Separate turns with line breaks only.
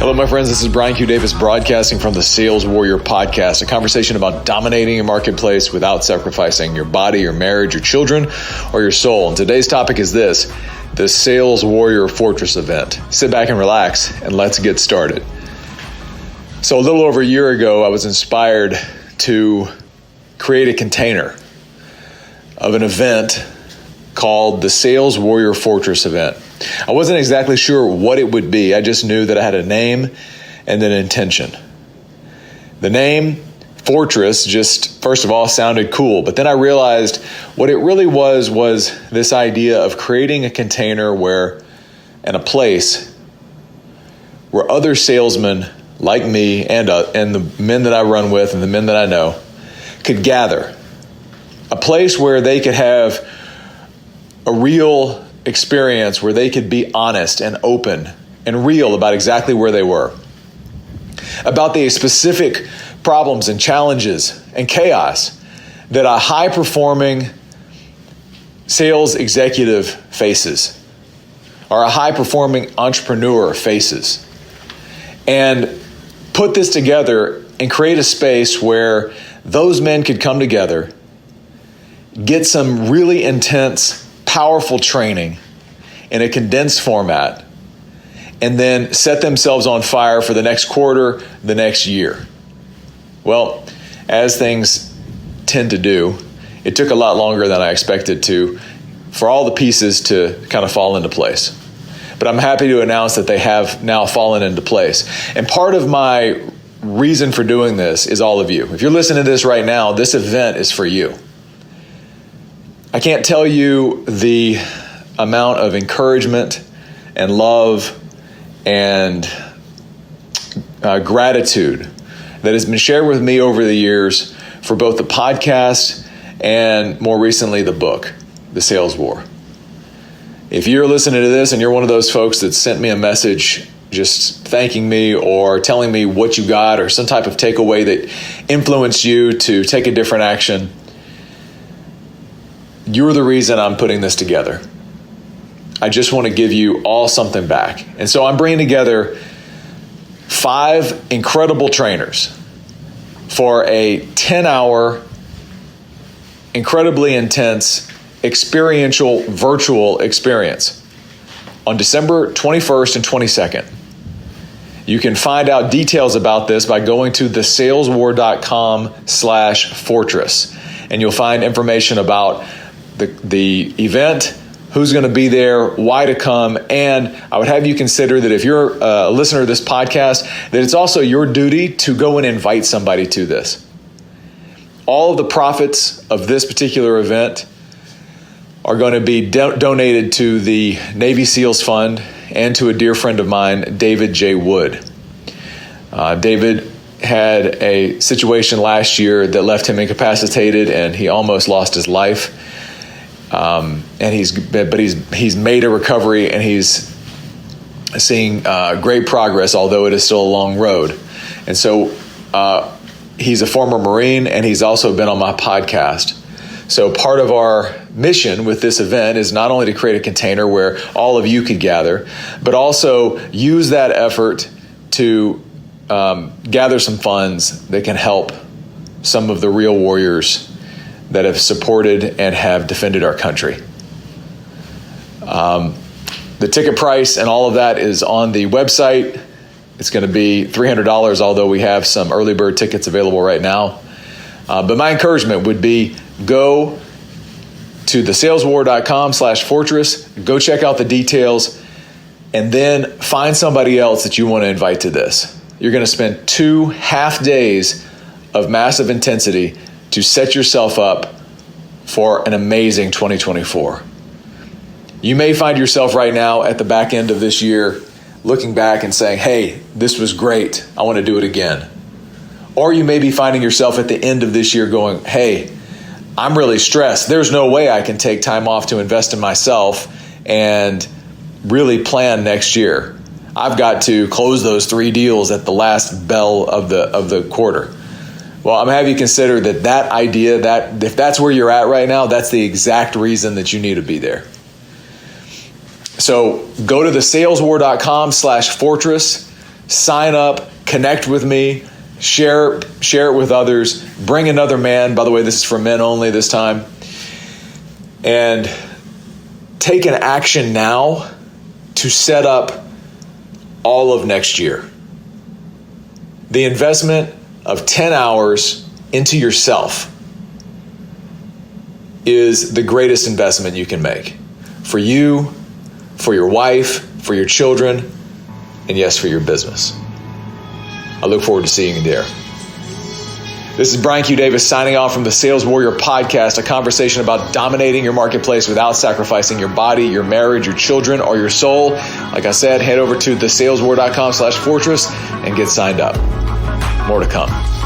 Hello, my friends. This is Brian Q. Davis broadcasting from the Sales Warrior Podcast, a conversation about dominating your marketplace without sacrificing your body, your marriage, your children, or your soul. And today's topic is this, the Sales Warrior Fortress event. Sit back and relax, and let's get started. So a little over a year ago, I was inspired to create a container of an event called the Sales Warrior Fortress event. I wasn't exactly sure what it would be. I just knew that I had a name and an intention. The name Fortress just, first of all, sounded cool. But then I realized what it really was this idea of creating a container and a place where other salesmen like me and the men that I run with and the men that I know could gather. A place where they could have a real experience, where they could be honest and open and real about exactly where they were, about the specific problems and challenges and chaos that a high-performing sales executive faces or a high-performing entrepreneur faces, and put this together and create a space where those men could come together, get some really intense, powerful training in a condensed format, and then set themselves on fire for the next quarter, the next year. Well, as things tend to do, it took a lot longer than I expected for all the pieces to kind of fall into place. But I'm happy to announce that they have now fallen into place. And part of my reason for doing this is all of you. If you're listening to this right now, this event is for you. I can't tell you the amount of encouragement and love and gratitude that has been shared with me over the years for both the podcast and more recently the book, The Sales War. If you're listening to this and you're one of those folks that sent me a message just thanking me or telling me what you got or some type of takeaway that influenced you to take a different action, you're the reason I'm putting this together. I just want to give you all something back. And so I'm bringing together 5 incredible trainers for a 10-hour, incredibly intense, experiential, virtual experience on December 21st and 22nd. You can find out details about this by going to thesaleswar.com/fortress. And you'll find information about the event, who's going to be there, why to come, and I would have you consider that if you're a listener to this podcast, that it's also your duty to go and invite somebody to this. All of the profits of this particular event are going to be donated to the Navy SEALs Fund and to a dear friend of mine, David J. Wood. David had a situation last year that left him incapacitated, and he almost lost his life. And he's made a recovery, and he's seeing great progress, although it is still a long road. And so he's a former Marine, and he's also been on my podcast. So part of our mission with this event is not only to create a container where all of you could gather, but also use that effort to gather some funds that can help some of the real warriors that have supported and have defended our country. The ticket price and all of that is on the website. It's going to be $300, although we have some early bird tickets available right now. But my encouragement would be go to thesaleswar.com/fortress, go check out the details, and then find somebody else that you want to invite to this. You're going to spend 2 half days of massive intensity to set yourself up for an amazing 2024. You may find yourself right now at the back end of this year looking back and saying, hey, this was great. I want to do it again. Or you may be finding yourself at the end of this year going, hey, I'm really stressed. There's no way I can take time off to invest in myself and really plan next year. I've got to close those 3 deals at the last bell of the quarter. Well, I'm going to have you consider that idea, that if that's where you're at right now, that's the exact reason that you need to be there. So go to thesaleswar.com/fortress Sign up, connect with me, share it with others, bring another man. By the way, this is for men only this time. And take an action now to set up all of next year. The investment of 10 hours into yourself is the greatest investment you can make for you, for your wife, for your children, and yes, for your business. I look forward to seeing you there. This is Brian Q. Davis signing off from the Sales Warrior Podcast, a conversation about dominating your marketplace without sacrificing your body, your marriage, your children, or your soul. Like I said, head over to thesaleswarrior.com/fortress and get signed up. More to come.